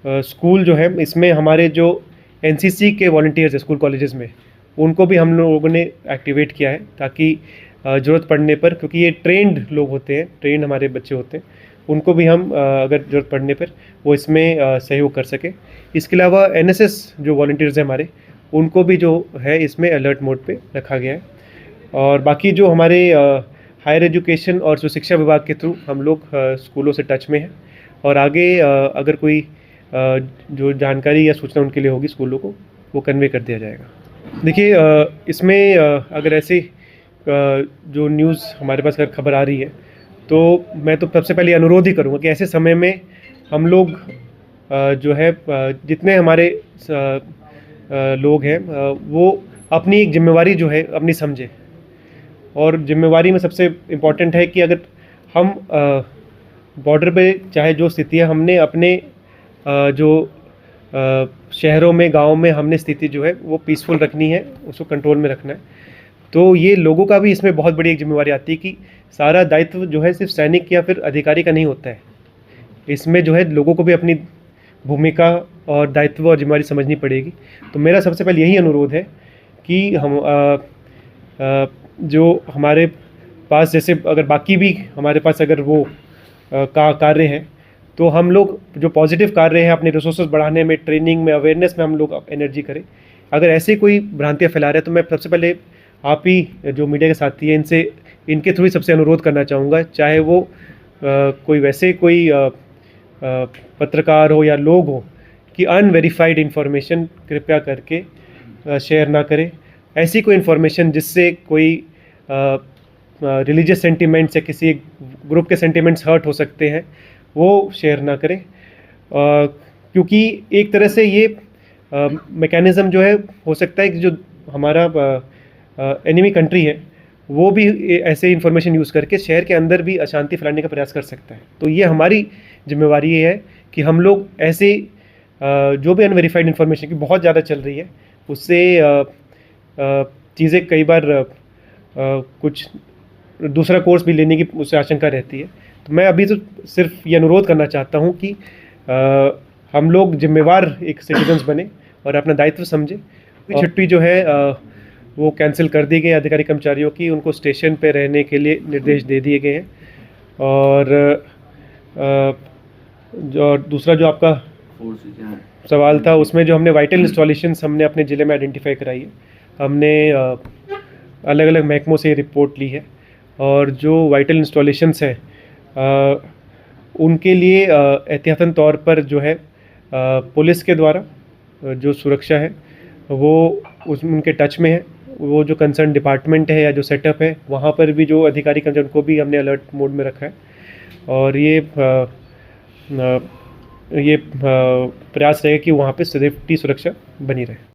School जो है इसमें हमारे जो एनसीसी के वॉलंटियर्स हैं स्कूल कॉलेजेस में, उनको भी हम लोगों ने एक्टिवेट किया है ताकि ज़रूरत पड़ने पर, क्योंकि ये ट्रेंड लोग होते हैं, ट्रेंड हमारे बच्चे होते हैं, उनको भी हम अगर ज़रूरत पड़ने पर वो इसमें सहयोग कर सके। इसके अलावा एनएसएस जो वॉलंटियर्स हैं हमारे, उनको भी जो है इसमें अलर्ट मोड पे रखा गया है। और बाकी जो हमारे हायर एजुकेशन और जो शिक्षा विभाग के थ्रू हम लोग स्कूलों से टच में हैं, और आगे अगर कोई जो जानकारी या सूचना उनके लिए होगी स्कूलों को, वो कन्वे कर दिया जाएगा। देखिए इसमें अगर ऐसे जो न्यूज़ हमारे पास अगर खबर आ रही है, तो मैं तो सबसे पहले अनुरोध ही करूँगा कि ऐसे समय में हम लोग जो है जितने हमारे लोग हैं वो अपनी एक जिम्मेवारी जो है अपनी समझें। और जिम्मेवारी में सबसे इम्पॉर्टेंट है कि अगर हम बॉर्डर पे चाहे जो स्थिति है, हमने अपने जो शहरों में, गाँव में हमने स्थिति जो है वो पीसफुल रखनी है, उसको कंट्रोल में रखना है। तो ये लोगों का भी इसमें बहुत बड़ी एक जिम्मेवारी आती है कि सारा दायित्व जो है सिर्फ सैनिक या फिर अधिकारी का नहीं होता है। इसमें जो है लोगों को भी अपनी भूमिका और दायित्व और जिम्मेवारी समझनी पड़ेगी। तो मेरा सबसे पहले यही अनुरोध है कि हम जो हमारे पास, जैसे अगर बाकी भी हमारे पास अगर वो कार्य हैं, तो हम लोग जो पॉजिटिव कार्य हैं अपने रिसोर्सेज बढ़ाने में, ट्रेनिंग में, अवेयरनेस में हम लोग एनर्जी करें। अगर ऐसे कोई भ्रांतियाँ फैला रहे हैं तो मैं सबसे पहले आप ही जो मीडिया के साथी हैं, इनके थ्रू ही सबसे अनुरोध करना चाहूँगा, चाहे वो कोई वैसे कोई पत्रकार हो या लोग हो, कि अनवेरीफाइड इन्फॉर्मेशन कृपया करके शेयर ना करें। ऐसी कोई इन्फॉर्मेशन जिससे कोई रिलीजियस सेंटिमेंट्स या किसी ग्रुप के सेंटिमेंट्स हर्ट हो सकते हैं, वो शेयर ना करें। क्योंकि एक तरह से ये मैकेनिज़्म जो है, हो सकता है कि जो हमारा एनिमी कंट्री है वो भी ऐसे इन्फॉर्मेशन यूज़ करके शहर के अंदर भी अशांति फैलाने का प्रयास कर सकता है। तो ये हमारी जिम्मेवारी ये है कि हम लोग ऐसे जो भी अनवेरीफाइड इन्फॉर्मेशन की बहुत ज़्यादा चल रही है, उससे चीज़ें कई बार कुछ दूसरा कोर्स भी लेने की उससे आशंका रहती है। तो मैं अभी तो सिर्फ ये अनुरोध करना चाहता हूँ कि हम लोग जिम्मेवार एक सिटीजन्स बने और अपना दायित्व समझें। छुट्टी जो है वो कैंसिल कर दी गई अधिकारी कर्मचारियों की, उनको स्टेशन पे रहने के लिए निर्देश दे दिए गए हैं। और जो दूसरा जो आपका सवाल था, उसमें जो हमने वाइटल इंस्टॉलेशंस हमने अपने ज़िले में आइडेंटिफाई कराई है। हमने अलग अलग महकमों से रिपोर्ट ली है, और जो वाइटल इंस्टॉलेशंस हैं उनके लिए एहतियातन तौर पर जो है पुलिस के द्वारा जो सुरक्षा है वो उनके टच में है। वो जो कंसर्न डिपार्टमेंट है या जो सेटअप है, वहाँ पर भी जो अधिकारी कर्मचारी, उनको भी हमने अलर्ट मोड में रखा है। और ये प्रयास रहेगा कि वहाँ पे सेफ्टी सुरक्षा बनी रहे।